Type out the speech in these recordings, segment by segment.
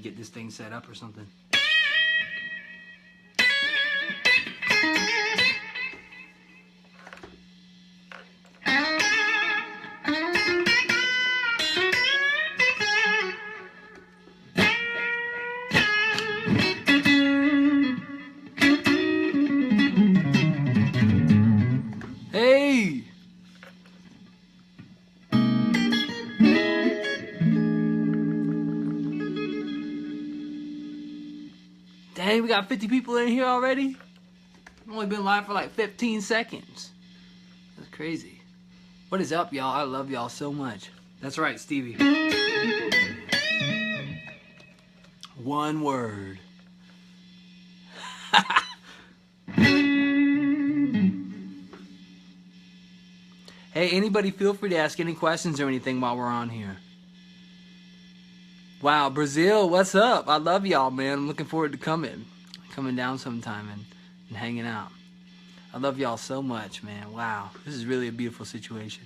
get this thing set up or something. Hey! Dang, we got 50 people in here already? I've only been live for like 15 seconds. That's crazy. What is up, y'all? I love y'all so much. That's right, Stevie. One word. Hey, anybody feel free to ask any questions or anything while we're on here. Wow, Brazil, what's up? I love y'all, man. I'm looking forward to coming down sometime and hanging out. I love y'all so much, man. Wow, this is really a beautiful situation.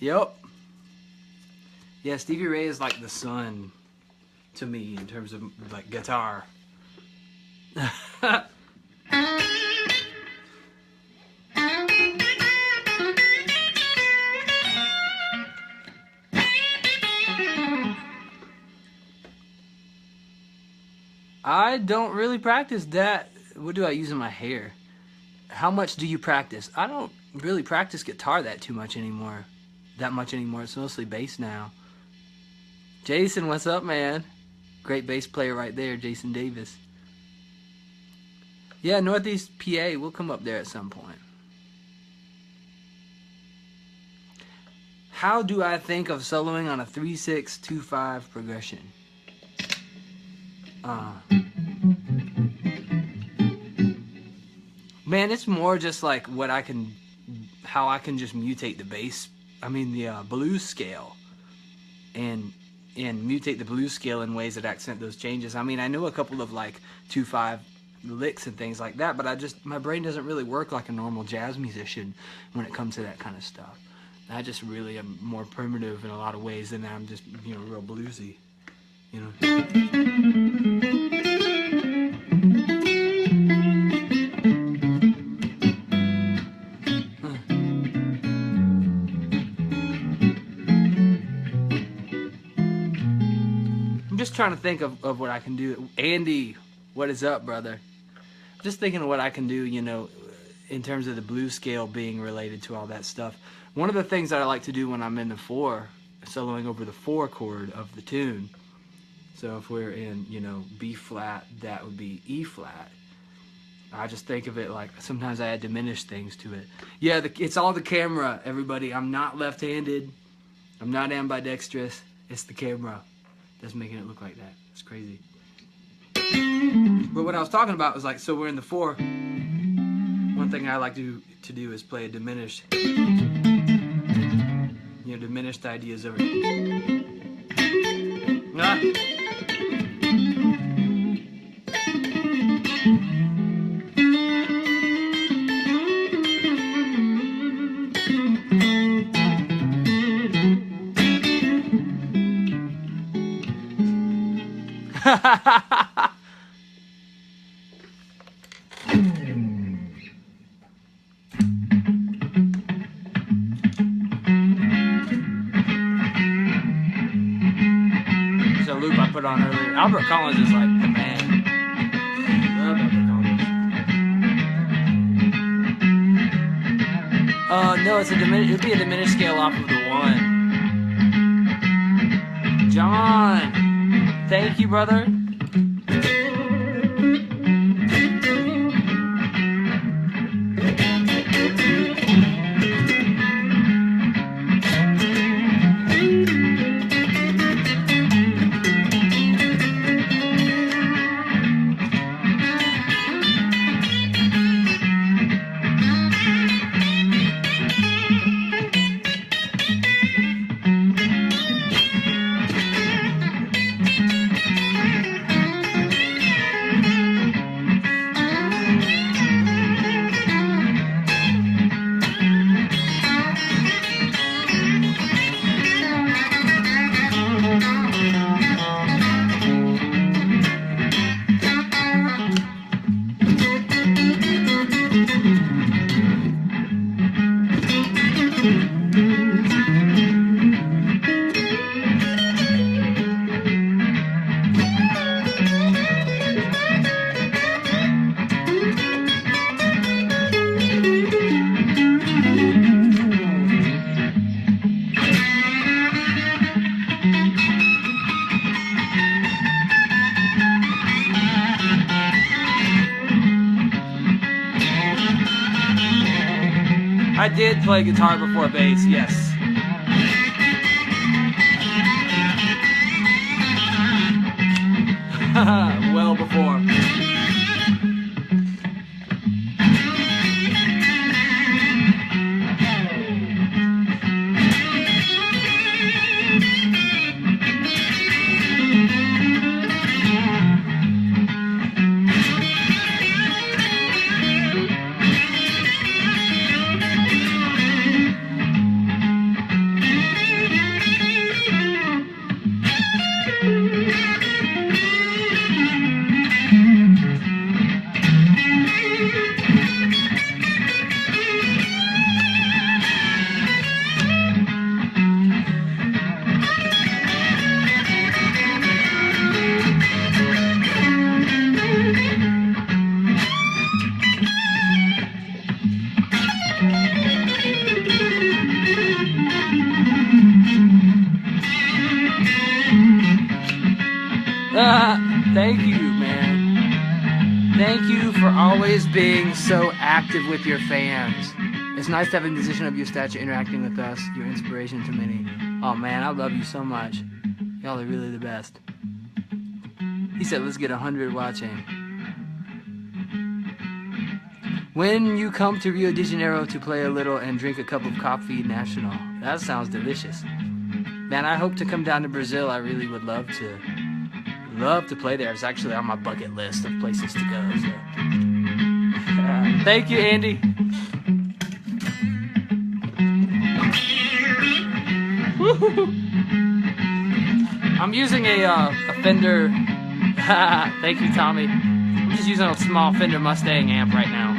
Yep. Yeah, Stevie Ray is like the sun to me in terms of like guitar. I don't really practice that. What do I use in my hair? How much do you practice? I don't really practice guitar that much anymore. It's mostly bass now. Jason, what's up, man? Great bass player right there, Jason Davis. Yeah, Northeast PA, we'll come up there at some point. How do I think of soloing on a 3-6-2-5 progression? Man, it's more just like how I can just mutate the bass. I mean the blues scale, and mutate the blues scale in ways that accent those changes. I mean, I know a couple of like 2-5 licks and things like that, but my brain doesn't really work like a normal jazz musician when it comes to that kind of stuff. I just really am more primitive in a lot of ways, and I'm just, you know, real bluesy, you know. Just trying to think of what I can do. Andy, what is up, brother? Just thinking of what I can do, you know, in terms of the blues scale being related to all that stuff. One of the things that I like to do when I'm in the 4, soloing over the 4 chord of the tune. So if we're in, you know, B flat, that would be E flat. I just think of it like sometimes I add diminished things to it. Yeah, it's all the camera, everybody. I'm not left-handed. I'm not ambidextrous. It's the camera that's making it look like that. It's crazy. But what I was talking about was like, so we're in the 4. One thing I like to do is play a diminished, you know, diminished ideas of it. Ah. There's a loop I put on earlier. Albert Collins is like the man. Love Albert Collins. No, it'd be a diminished scale off of the 1. John, thank you, brother. I did play guitar before bass, yes. Well before. Thank you, man. Thank you for always being so active with your fans. It's nice to have a musician of your stature interacting with us. You're inspiration to many. Oh man, I love you so much. Y'all are really the best. He said, let's get 100 watching. When you come to Rio de Janeiro to play a little and drink a cup of coffee national. That sounds delicious. Man, I hope to come down to Brazil. I really would love to play there. It's actually on my bucket list of places to go. So. Thank you, Andy. I'm using a Fender. Thank you, Tommy. I'm just using a small Fender Mustang amp right now.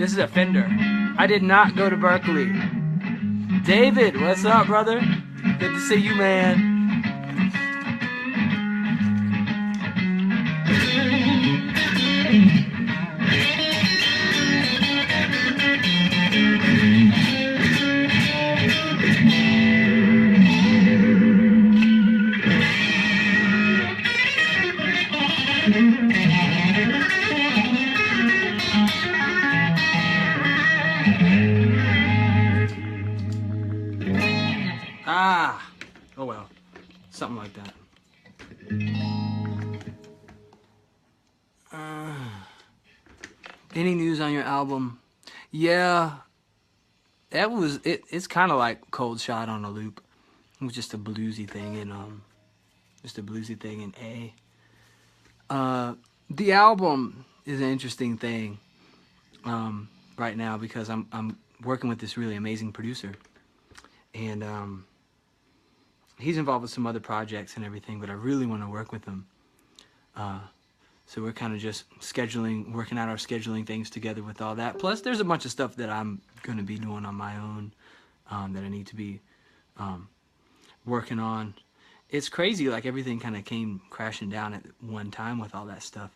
This is a Fender. I did not go to Berkeley. David, what's up, brother? Good to see you, man. Ah, oh well, something like that. Any news on your album? Yeah, that was it. It's kind of like Cold Shot on a loop. It was just a bluesy thing in A. The album is an interesting thing right now because I'm working with this really amazing producer, and he's involved with some other projects and everything, but I really want to work with him. So we're kind of just working out our scheduling things together with all that. Plus, there's a bunch of stuff that I'm going to be doing on my own that I need to be working on. It's crazy, like everything kind of came crashing down at one time with all that stuff.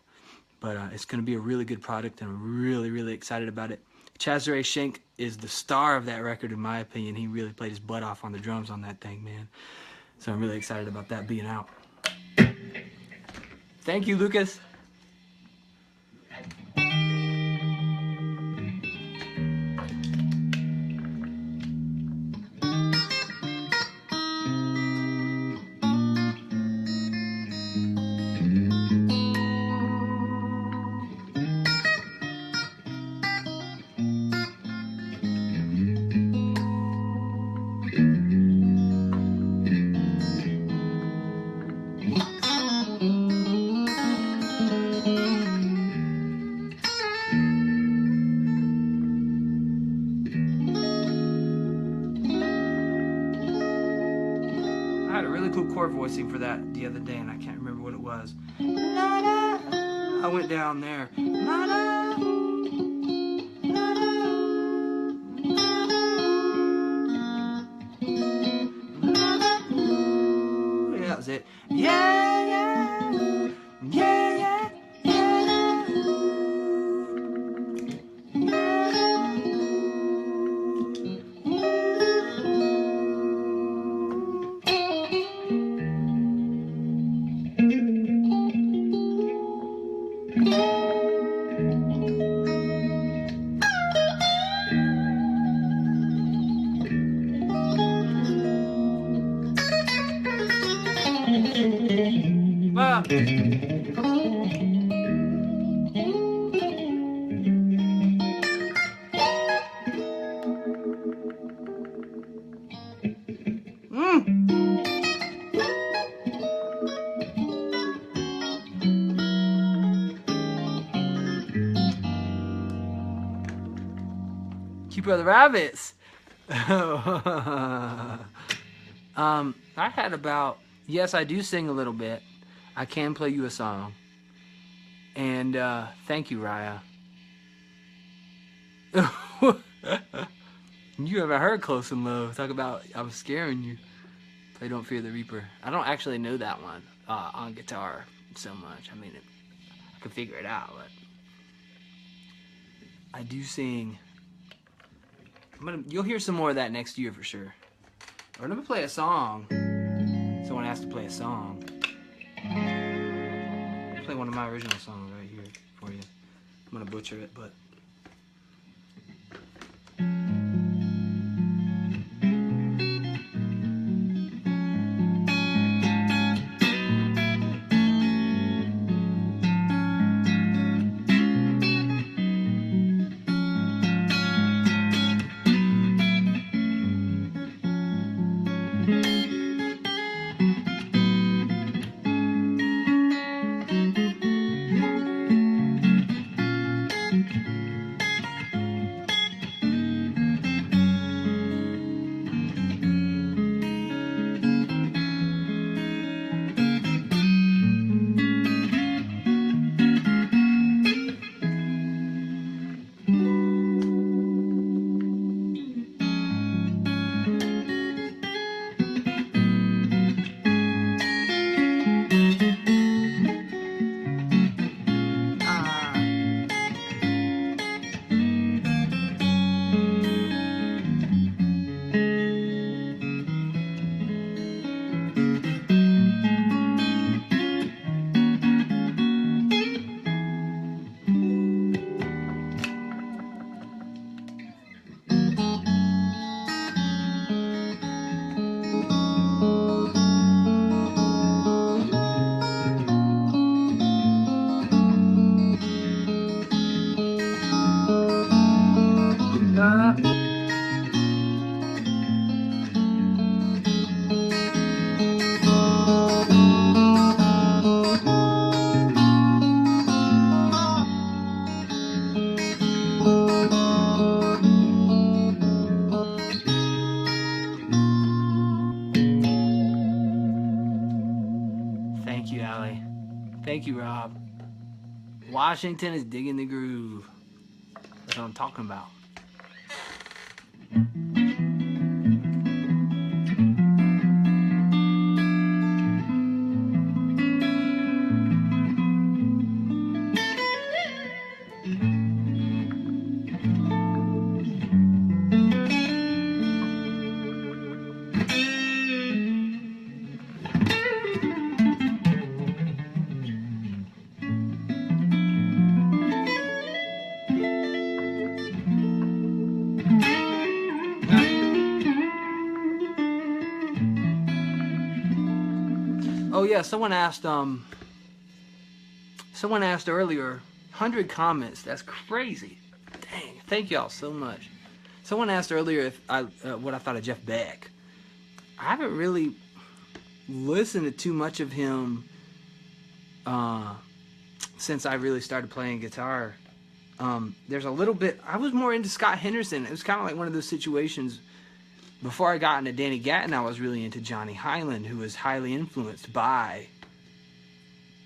But it's going to be a really good product, and I'm really, really excited about it. Chazare Schenk is the star of that record, in my opinion. He really played his butt off on the drums on that thing, man. So I'm really excited about that being out. Thank you, Lucas. Chord voicing for that the other day, and I can't remember what it was. I went down there. Yeah, that was it. Yeah, yeah, yeah, yeah. Keep Brother Rabbits. I had about, yes, I do sing a little bit. I can play you a song. And thank you, Raya. You haven't heard Close and Low. Talk about I was scaring you. Play Don't Fear the Reaper. I don't actually know that one on guitar so much. I mean, I can figure it out, but I do sing. You'll hear some more of that next year for sure. Or let me play a song. Someone asked to play a song. I'll play one of my original songs right here for you. I'm gonna butcher it, but. Thank you, Rob. Washington is digging the groove. That's what I'm talking about. Oh yeah, someone asked earlier, 100 comments. That's crazy. Dang, thank y'all so much. Someone asked earlier if what I thought of Jeff Beck. I haven't really listened to too much of him since I really started playing guitar. There's a little bit. I was more into Scott Henderson. It was kind of like one of those situations. Before I got into Danny Gatton, I was really into Johnny Hyland, who was highly influenced by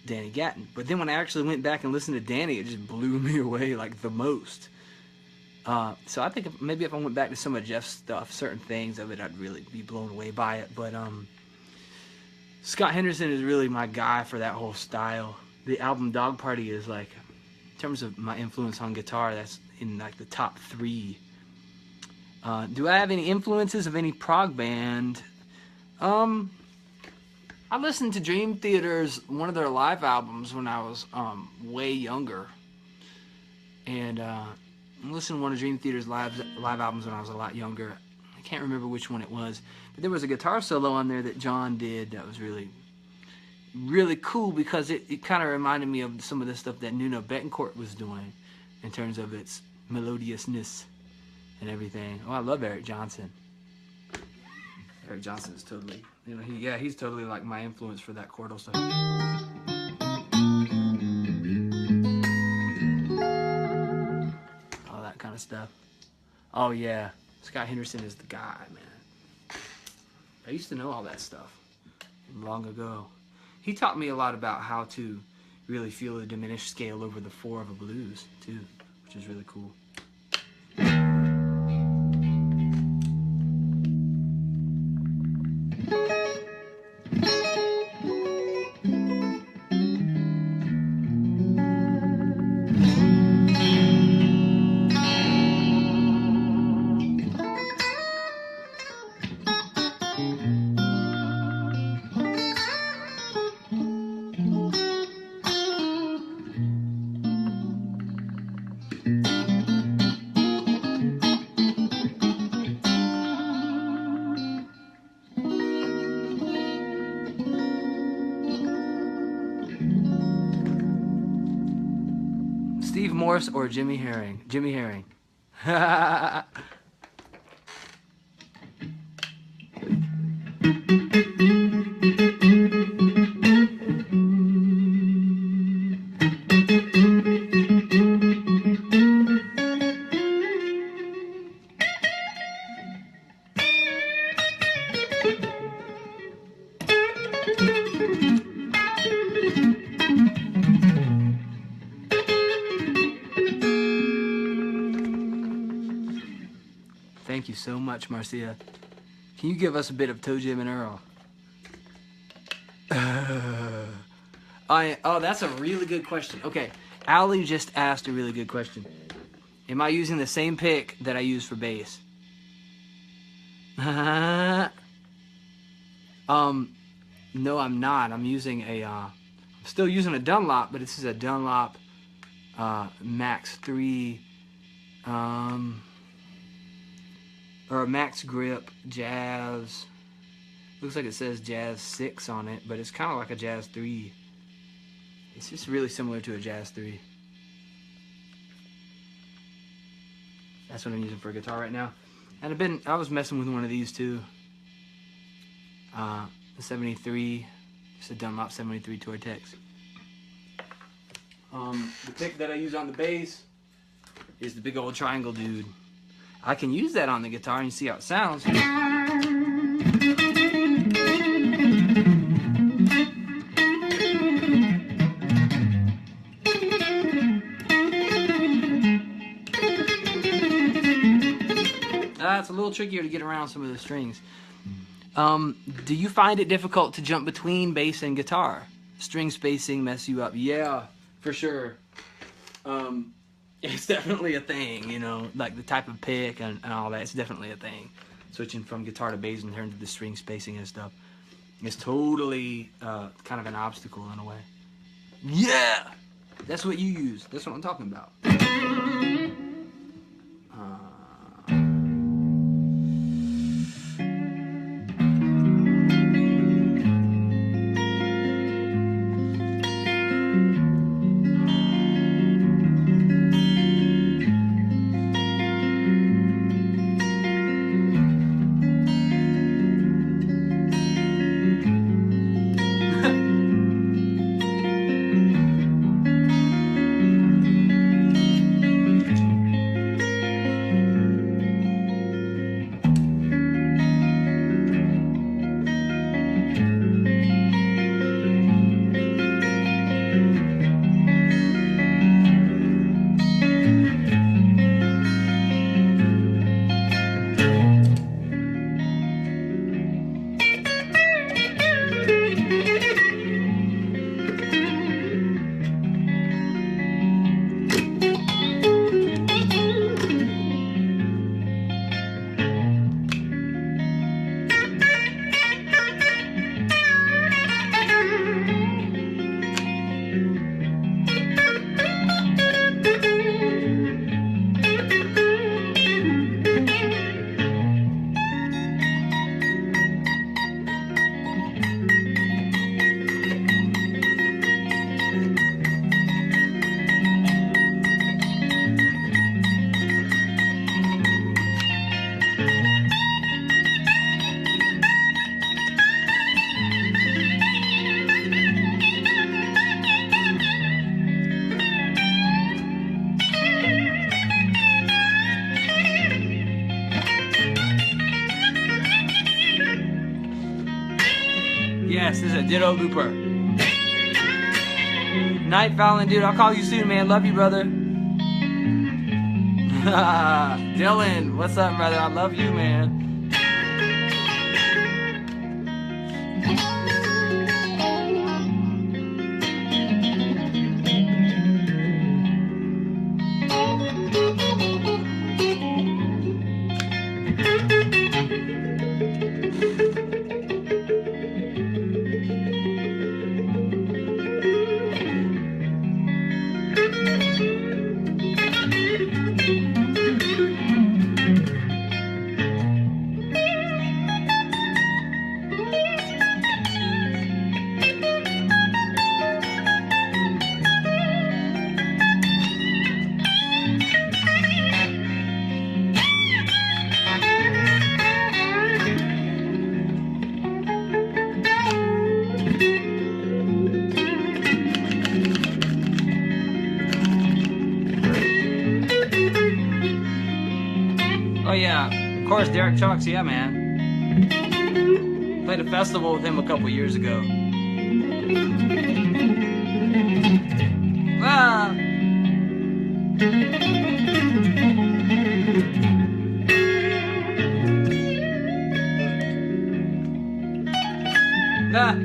Danny Gatton. But then when I actually went back and listened to Danny, it just blew me away like the most. So I think maybe if I went back to some of Jeff's stuff, certain things of it, I'd really be blown away by it. But Scott Henderson is really my guy for that whole style. The album Dog Party is like, in terms of my influence on guitar, that's in like the top 3. Do I have any influences of any prog band? I listened to Dream Theater's one of their live albums when I was way younger, and I listened to one of Dream Theater's live albums when I was a lot younger. I can't remember which one it was, but there was a guitar solo on there that John did that was really, really cool because it kind of reminded me of some of the stuff that Nuno Bettencourt was doing in terms of its melodiousness and everything. Oh, I love Eric Johnson. Eric Johnson is totally, he's totally like my influence for that chordal stuff. All that kind of stuff. Oh yeah, Scott Henderson is the guy, man. I used to know all that stuff long ago. He taught me a lot about how to really feel the diminished scale over the 4 of a blues too, which is really cool. Steve Morse or Jimmy Herring? Jimmy Herring. Thank you so much, Marcia. Can you give us a bit of Toe Jim and Earl? Oh, that's a really good question. Okay, Allie just asked a really good question. Am I using the same pick that I use for bass? No, I'm not. I'm using I'm still using a Dunlop, but this is a Dunlop Max 3 or a Max Grip Jazz. Looks like it says Jazz 6 on it, but it's kind of like a Jazz 3. It's just really similar to a Jazz 3. That's what I'm using for guitar right now. And I was messing with one of these too. The 73, just a Dunlop 73 Tortex. The pick that I use on the bass is the big old triangle dude. I can use that on the guitar and you see how it sounds. little trickier to get around some of the strings. Do you find it difficult to jump between bass and guitar? String spacing mess you up? Yeah, for sure. It's definitely a thing, you know, like the type of pick and all that. It's definitely a thing. Switching from guitar to bass in terms of the string spacing and stuff. It's totally kind of an obstacle in a way. Yeah! That's what you use. That's what I'm talking about. Yes, this is a ditto looper. Night Fallon, dude, I'll call you soon, man. Love you, brother. Dylan, what's up, brother? I love you, man. Oh yeah, of course, Derek Chalks, yeah, man. Played a festival with him a couple years ago. Ah! Ah!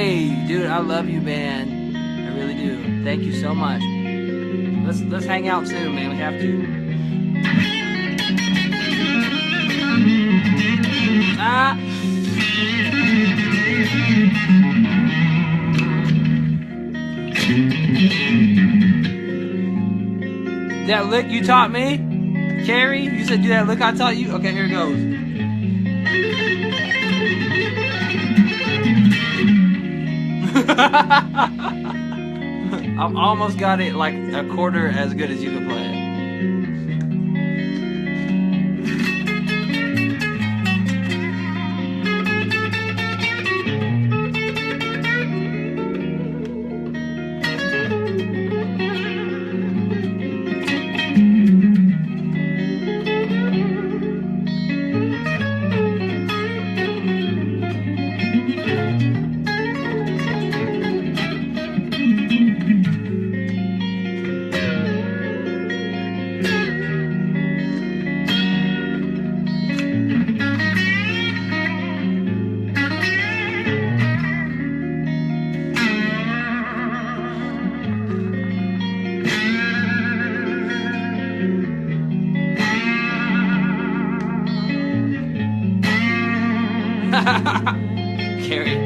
Hey, dude, I love you, man. I really do. Thank you so much. Let's hang out soon, man. We have to. Ah. That lick you taught me, Carrie? You said do that lick I taught you? Okay, here it goes. I've almost got it like a quarter as good as you can play it. Carrie.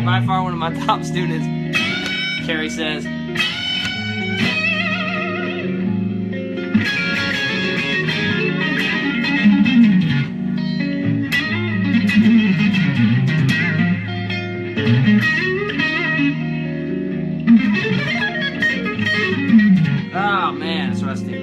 By far one of my top students, Carrie says. Oh man, it's rusty.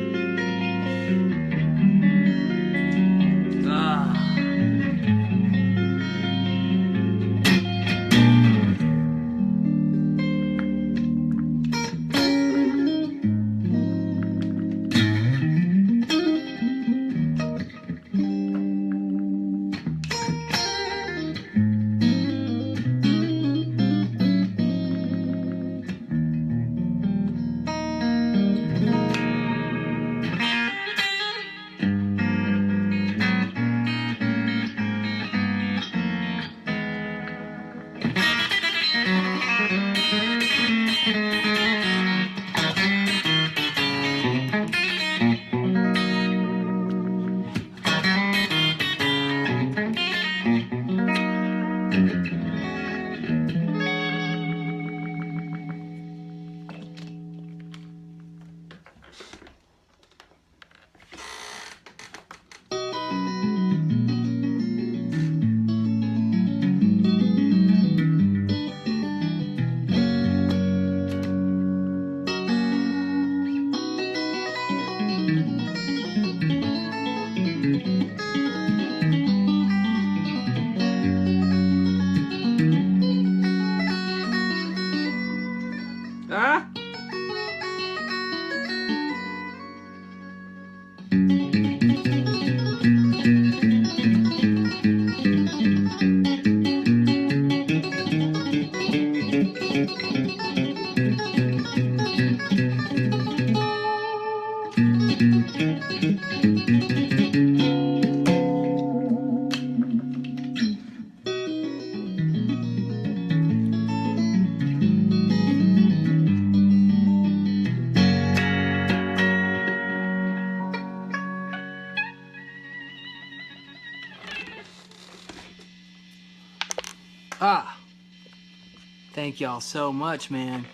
Thank y'all so much, man.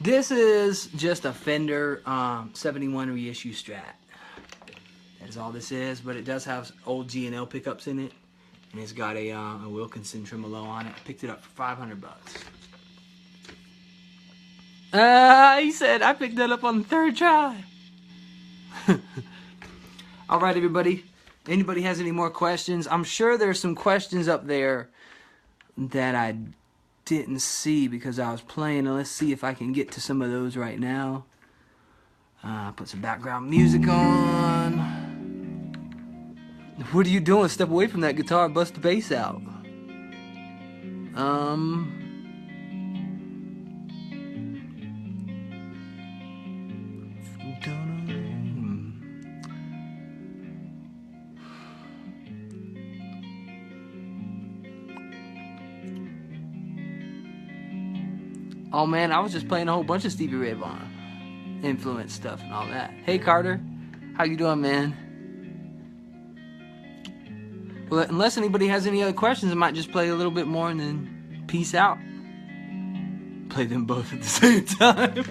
This is just a Fender 71 reissue Strat. That is all this is, but it does have old G&L pickups in it, and it's got a Wilkinson tremolo on it. I picked it up for $500. He said I picked that up on the 3rd try. All right, everybody. Anybody has any more questions? I'm sure there's some questions up there that I didn't see because I was playing. And let's see if I can get to some of those right now. Put some background music on. What are you doing? Step away from that guitar and bust the bass out. Oh man, I was just playing a whole bunch of Stevie Ray Vaughan influence stuff and all that. Hey Carter, how you doing, man? Well, unless anybody has any other questions, I might just play a little bit more and then peace out. Play them both at the same time.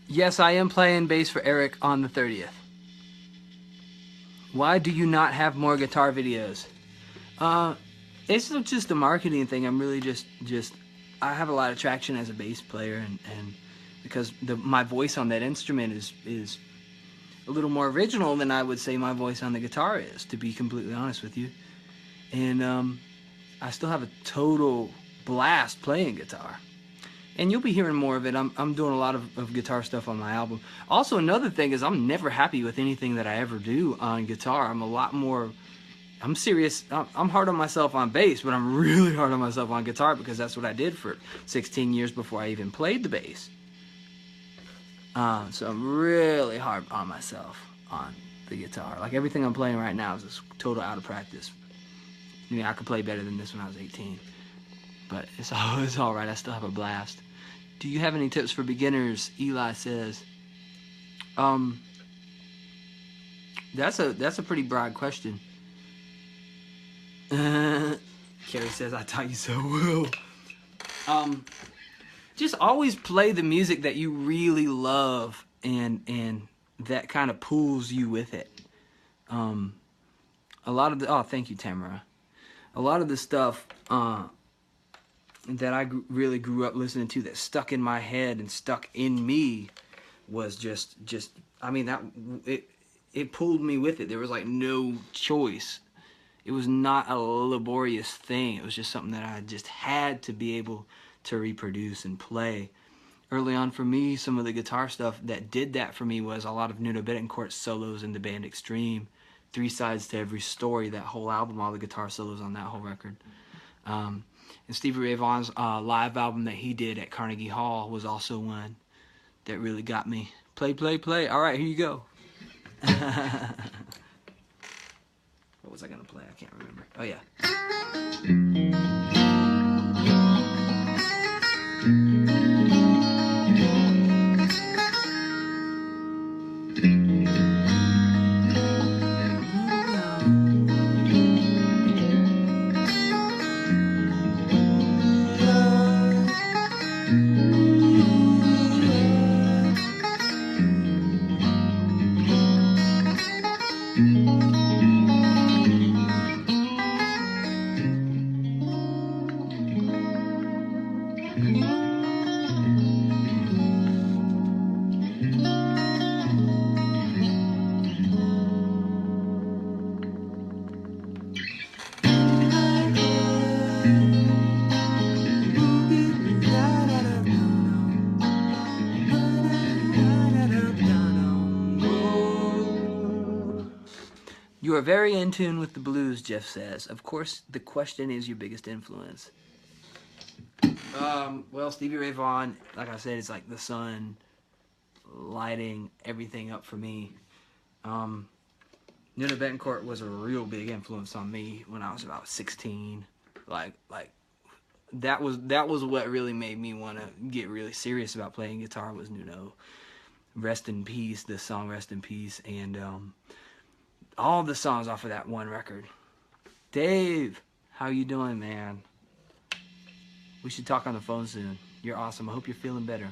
Yes, I am playing bass for Eric on the 30th. Why do you not have more guitar videos? It's not just a marketing thing. I'm really just I have a lot of traction as a bass player, and because my voice on that instrument is a little more original than I would say my voice on the guitar is, to be completely honest with you. And I still have a total blast playing guitar. And you'll be hearing more of it. I'm doing a lot of guitar stuff on my album. Also, another thing is I'm never happy with anything that I ever do on guitar. I'm serious. I'm hard on myself on bass, but I'm really hard on myself on guitar because that's what I did for 16 years before I even played the bass. So I'm really hard on myself on the guitar. Like everything I'm playing right now is just total out of practice. I mean, I could play better than this when I was 18. But it's all right. I still have a blast. Do you have any tips for beginners? Eli says. That's a pretty broad question. Carrie says, I taught you so well. Just always play the music that you really love and that kind of pulls you with it. A lot of the, oh, thank you, Tamara. A lot of the stuff that I really grew up listening to that stuck in my head and stuck in me was just I mean, that it pulled me with it. There was like no choice. It was not a laborious thing. It was just something that I just had to be able to reproduce and play. Early on for me, some of the guitar stuff that did that for me was a lot of Nuno Bettencourt's solos in the band Extreme. 3 Sides to Every Story, that whole album, all the guitar solos on that whole record. And Stevie Ray Vaughan's live album that he did at Carnegie Hall was also one that really got me. Play, play, play. All right, here you go. What was I going to play? I can't remember. Oh, yeah. You are very in tune with the blues, Jeff says. Of course, the question is your biggest influence. Well, Stevie Ray Vaughan, like I said, is like the sun lighting everything up for me. Nina Betancourt was a real big influence on me when I was about 16. Like that was what really made me want to get really serious about playing guitar was Nuno. Rest in Peace, the song Rest in Peace, and all the songs off of that one record. Dave, how you doing, man? We should talk on the phone soon. You're awesome. I hope you're feeling better.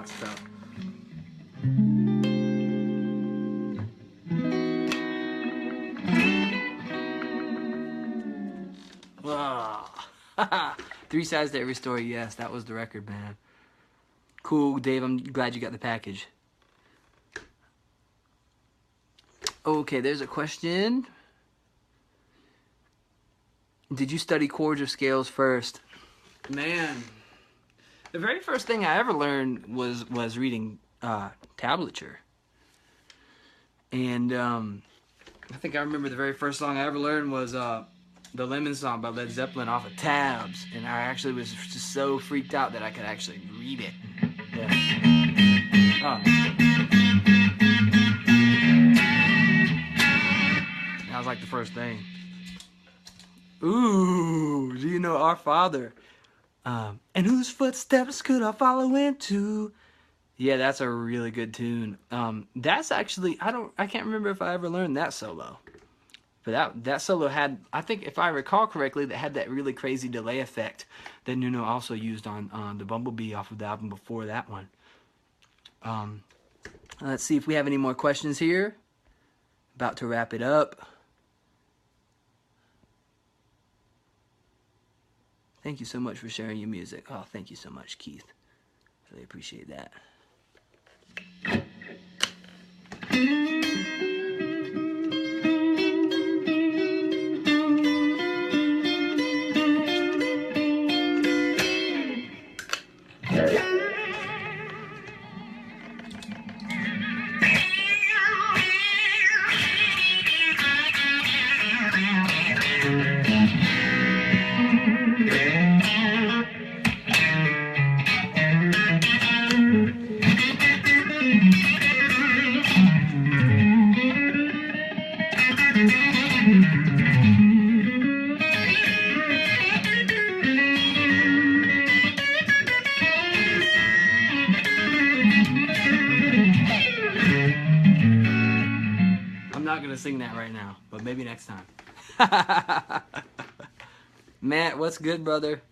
Stuff. Three sides to every story. Yes, that was the record, man. Cool, Dave. I'm glad you got the package. Okay, there's a question. Did you study chords or scales first? Man, the very first thing I ever learned was reading tablature. And I think I remember the very first song I ever learned was the Lemon Song by Led Zeppelin off of tabs. And I actually was just so freaked out that I could actually read it. Yeah. That was like the first thing. Ooh, do you know Our Father? And whose footsteps could I follow into? Yeah, that's a really good tune. That's actually, I can't remember if I ever learned that solo. But that solo had, I think if I recall correctly, that had that really crazy delay effect that Nuno also used on the Bumblebee off of the album before that one. Let's see if we have any more questions here. About to wrap it up. Thank you so much for sharing your music. Oh, thank you so much, Keith. Really appreciate that. Sing that right now, but maybe next time. Matt, what's good, brother?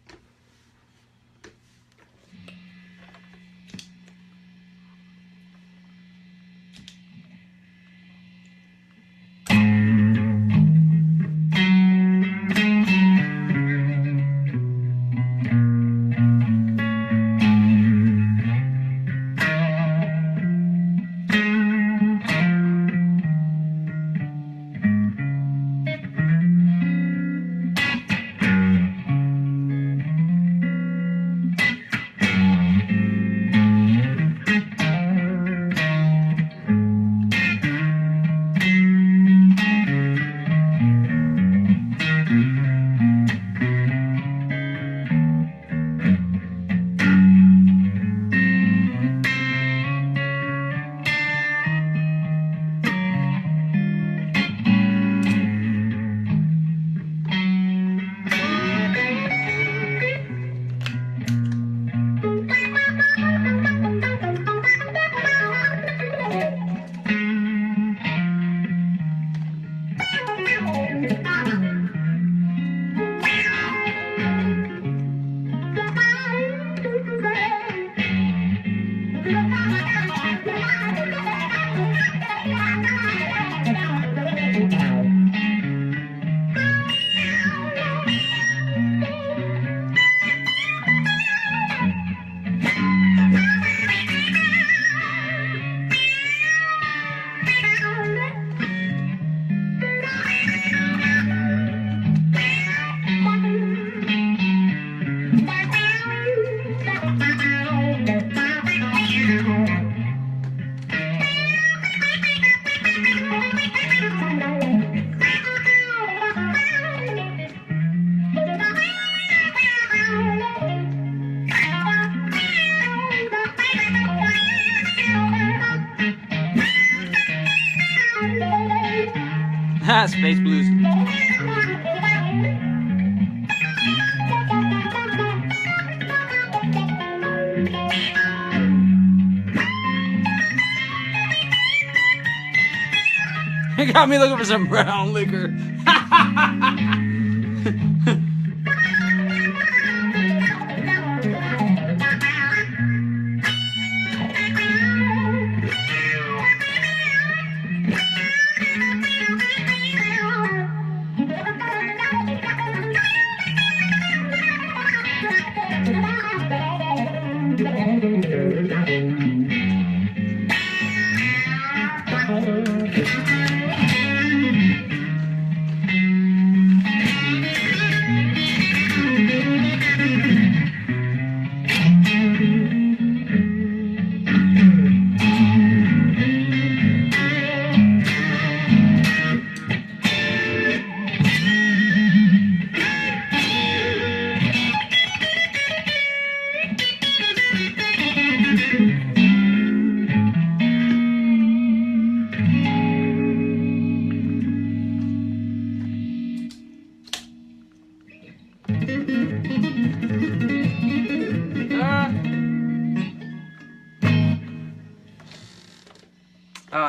Space Blues. It got me looking for some brown liquor.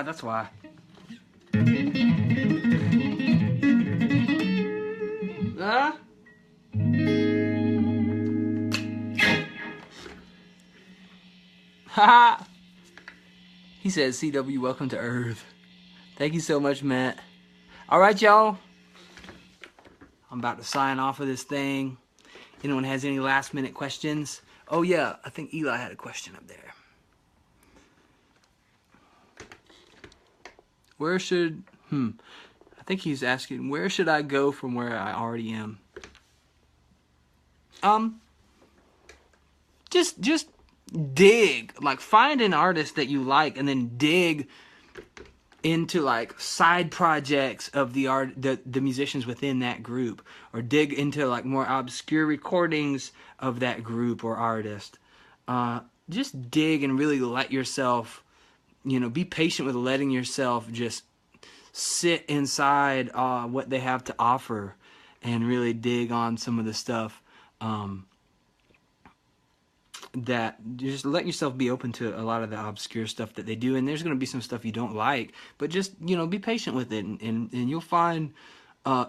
That's why. Haha. He says, CW, welcome to Earth. Thank you so much, Matt. All right, y'all. I'm about to sign off of this thing. Anyone has any last minute questions? Oh yeah, I think Eli had a question up there. Where should, I think he's asking, where should I go from where I already am? Just dig, like find an artist that you like and then dig into like side projects of the musicians within that group, or dig into like more obscure recordings of that group or artist. Just dig and really let yourself, be patient with letting yourself just sit inside what they have to offer and really dig on some of the stuff that just let yourself be open to a lot of the obscure stuff that they do. And there's going to be some stuff you don't like, but just, be patient with it, and you'll find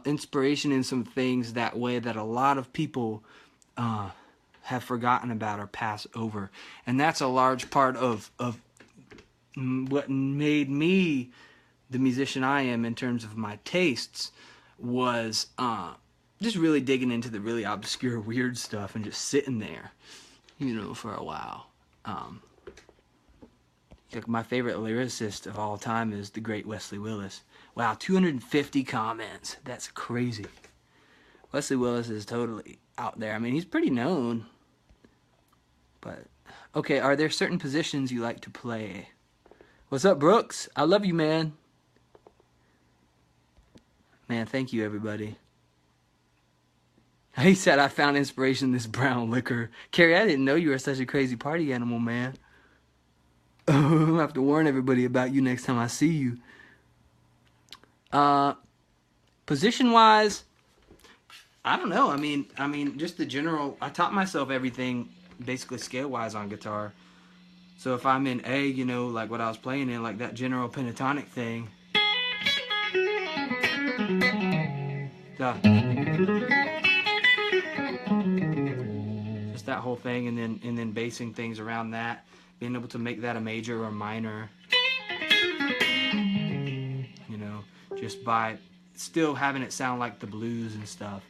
inspiration in some things that way that a lot of people have forgotten about or pass over. And that's a large part of what made me the musician I am in terms of my tastes, was just really digging into the really obscure, weird stuff and just sitting there, for a while. Like my favorite lyricist of all time is the great Wesley Willis. Wow, 250 comments. That's crazy. Wesley Willis is totally out there. I mean, he's pretty known. But, okay, are there certain positions you like to play? What's up, Brooks? I love you, man. Man, thank you, everybody. He said, I found inspiration in this brown liquor. Carrie, I didn't know you were such a crazy party animal, man. I'm going to have to warn everybody about you next time I see you. Position-wise, I don't know. I mean, just the general, I taught myself everything basically scale-wise on guitar. So if I'm in A, like what I was playing in, like that general pentatonic thing. Just that whole thing, and then basing things around that. being able to make that a major or minor, you know, just by still having it sound like the blues and stuff.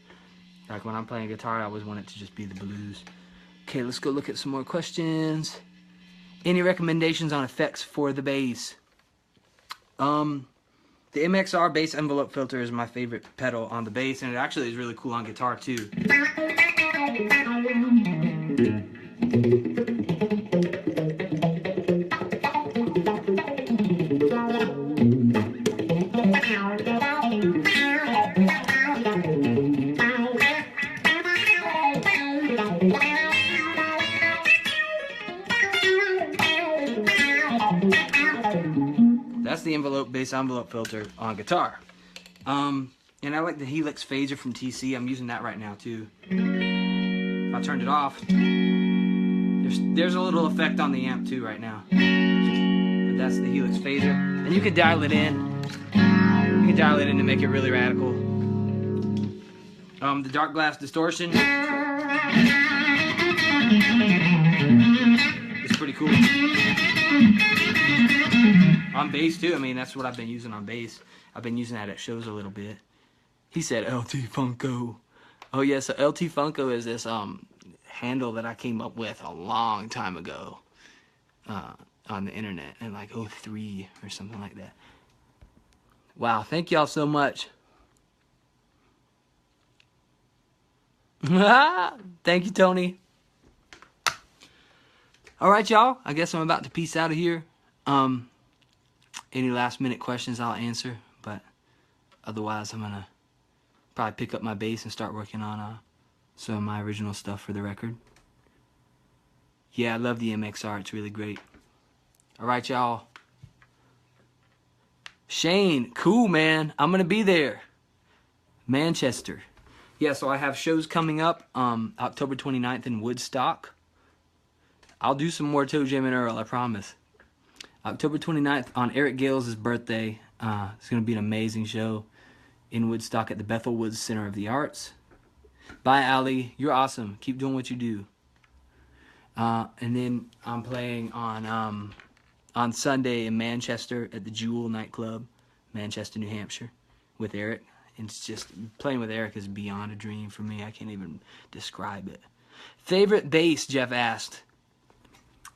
Like when I'm playing guitar, I always want it to just be the blues. Okay, let's go look at some more questions. Any recommendations on effects for the bass? The MXR bass envelope filter is my favorite pedal on the bass, and it actually is really cool on guitar too. That's the bass envelope filter on guitar. And I like the Helix phaser from TC. I'm using that right now too. If I turned it off, there's a little effect on the amp too right now. But that's the Helix phaser. And you can dial it in. You can dial it in to make it really radical. The dark glass distortion is pretty cool. On bass too, I mean, that's what I've been using on bass. I've been using that at shows a little bit. He said LT Funko. Oh yeah, so LT Funko is this handle that I came up with a long time ago on the internet in like 03 or something like that. Wow, thank y'all so much. Thank you, Tony. Alright, y'all, I guess I'm about to peace out of here. Any last minute questions I'll answer, but otherwise I'm gonna probably pick up my bass and start working on some of my original stuff for the record. Yeah, I love the MXR, it's really great. Alright, y'all. Shane, cool, man. I'm gonna be there. Manchester. Yeah, so I have shows coming up October 29th in Woodstock. I'll do some more Toe Jam and Earl, I promise. October 29th on Eric Gales' birthday. It's going to be an amazing show in Woodstock at the Bethel Woods Center of the Arts. Bye, Ali. You're awesome. Keep doing what you do. And then I'm playing on Sunday in Manchester at the Jewel nightclub, Manchester, New Hampshire, with Eric. And it's just, playing with Eric is beyond a dream for me. I can't even describe it. Favorite bass, Jeff asked.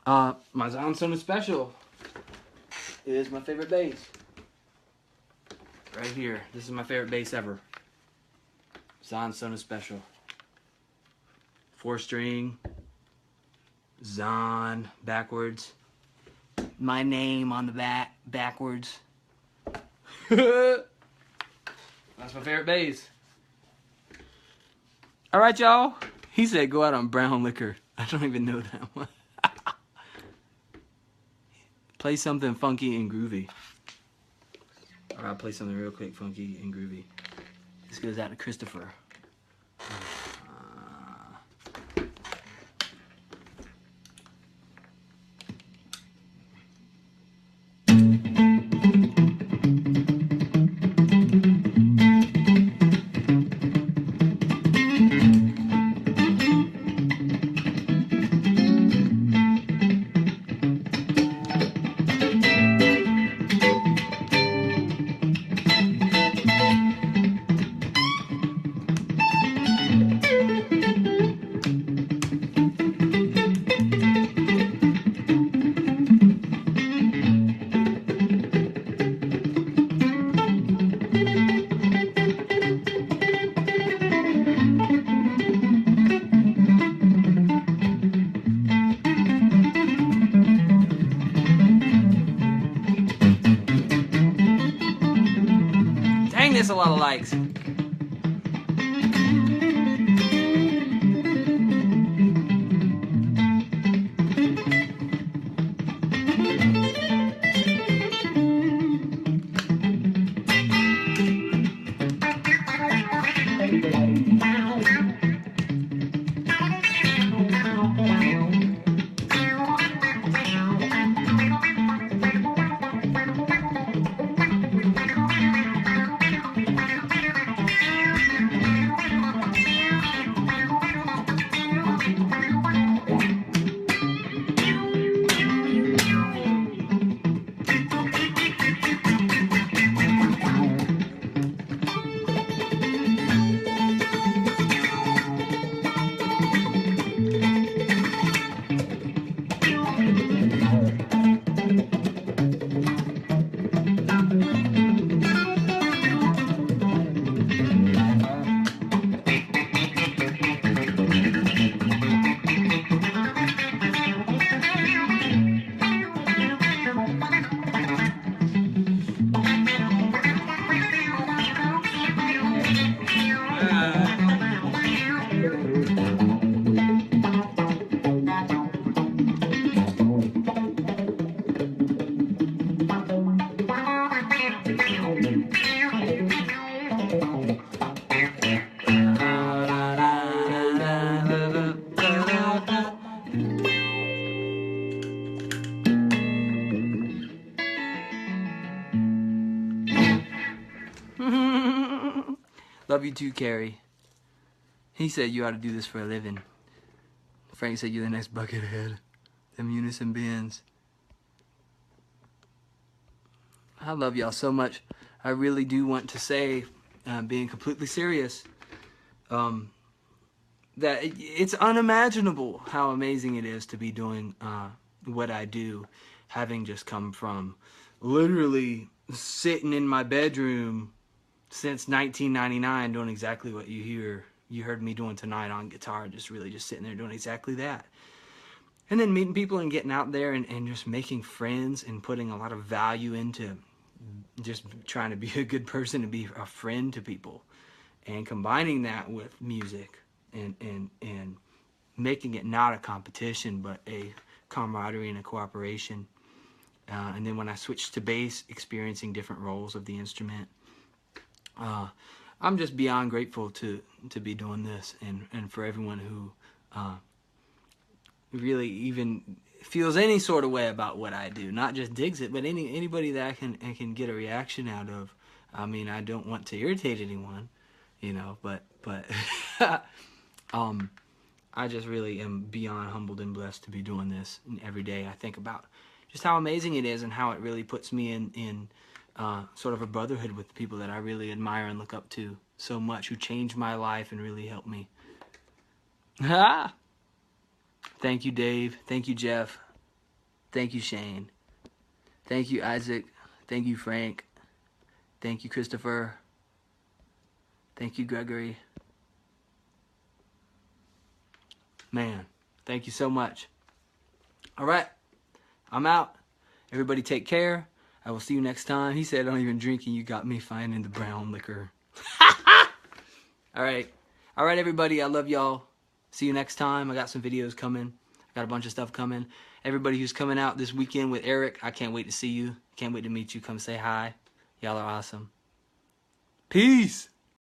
My Zion Sona Special is my favorite bass. Right here. This is my favorite bass ever. Zion Sona Special. 4-string. Zon backwards. My name on the back backwards. That's my favorite bass. Alright, y'all. He said go out on brown liquor. I don't even know that one. Play something funky and groovy. Alright, I'll play something real quick, funky and groovy. This goes out to Christopher. There's a lot of likes. Love you too, Carrie. He said you ought to do this for a living. Frank said you're the next Buckethead. Them Unison bins. I love y'all so much. I really do want to say, being completely serious, that it's unimaginable how amazing it is to be doing what I do, having just come from literally sitting in my bedroom since 1999 doing exactly what you heard me doing tonight on guitar, just sitting there doing exactly that. And then meeting people and getting out there and just making friends and putting a lot of value into just trying to be a good person and be a friend to people, and combining that with music and making it not a competition but a camaraderie and a cooperation. And then when I switched to bass, experiencing different roles of the instrument. I'm just beyond grateful to be doing this, and for everyone who really even feels any sort of way about what I do, not just digs it, but anybody that I can get a reaction out of. I mean, I don't want to irritate anyone, you know, but I just really am beyond humbled and blessed to be doing this. And every day I think about just how amazing it is and how it really puts me in sort of a brotherhood with people that I really admire and look up to so much, who changed my life and really helped me. Thank you, Dave. Thank you, Jeff. Thank you, Shane. Thank you, Isaac. Thank you, Frank. Thank you, Christopher. Thank you, Gregory. Man, thank you so much. All right, I'm out. Everybody take care. I will see you next time. He said, don't even drink, and you got me finding the brown liquor. All right, everybody. I love y'all. See you next time. I got some videos coming. I got a bunch of stuff coming. Everybody who's coming out this weekend with Eric, I can't wait to see you. Can't wait to meet you. Come say hi. Y'all are awesome. Peace.